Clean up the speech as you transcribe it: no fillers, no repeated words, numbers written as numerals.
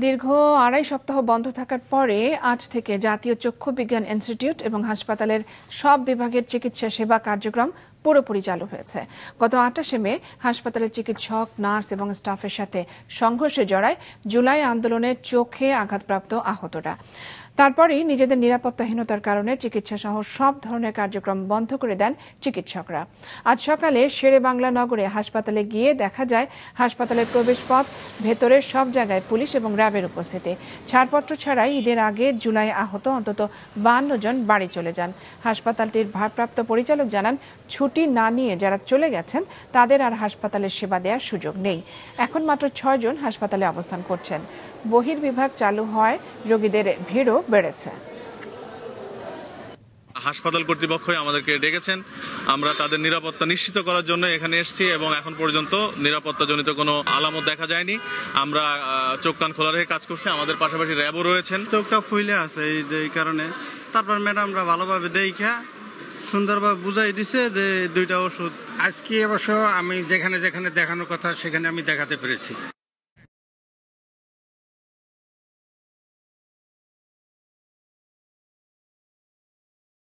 দীর্ঘ ২.৫ সপ্তাহ বন্ধ থাকার পরে আজ থেকে জাতীয় চক্ষু বিজ্ঞান ইনস্টিটিউট এবং হাসপাতালের সব বিভাগের চিকিৎসা সেবা কার্যক্রম পুরোপুরি চালু হয়েছে। গত ২৮ মে হাসপাতালের চিকিৎসক, নার্স এবং স্টাফের সাথে সংঘর্ষে জড়ায় জুলাই আন্দোলনে চোখে আঘাতপ্রাপ্ত আহতরা। তারপরেই নিজেদের নিরাপত্তাহীনতার কারণে চিকিৎসা সহ সব ধরনের কার্যক্রম বন্ধ করে দেন চিকিৎসকরা। আজ সকালে শেরে বাংলা নগরে হাসপাতালে গিয়ে দেখা যায় হাসপাতালের প্রবেশপথ, ভেতরের সব জায়গায় পুলিশ এবং র্যাবের উপস্থিতি। ছাড়পত্র ছাড়াই ঈদের আগে জুলাই আহত অন্তত ৫২ জন বাড়ি চলে যান। হাসপাতালটির ভারপ্রাপ্ত পরিচালক জানান, ছুটি না নিয়ে যারা চলে গেছেন তাদের আর হাসপাতালের সেবা দেওয়ার সুযোগ নেই। এখন মাত্র ৬ জন হাসপাতালে অবস্থান করছেন। বহির্বিভাগ চালু হয়, রোগীদের ভিড়ও বেড়েছে। হাসপাতাল কর্তৃপক্ষই আমাদেরকে ডেকেছেন, আমরা তাদের নিরাপত্তা নিশ্চিত করার জন্য এখানে এসেছি এবং এখন পর্যন্ত নিরাপত্তাজনিত কোনো আলামত দেখা যায়নি। আমরা চোখ কান খোলা রেখে কাজ করছি, আমাদের পাশাপাশি র্যাবও রয়েছেন। চোখটা ফুলে আছে এই কারণে, তারপর ম্যাডামরা ভালোভাবে দেখা সুন্দরভাবে বুঝাই দিছে যে 2টা ওষুধ। আজকে অবশ্য আমি যেখানে যেখানে দেখানোর কথা সেখানে আমি দেখাতে পেরেছি।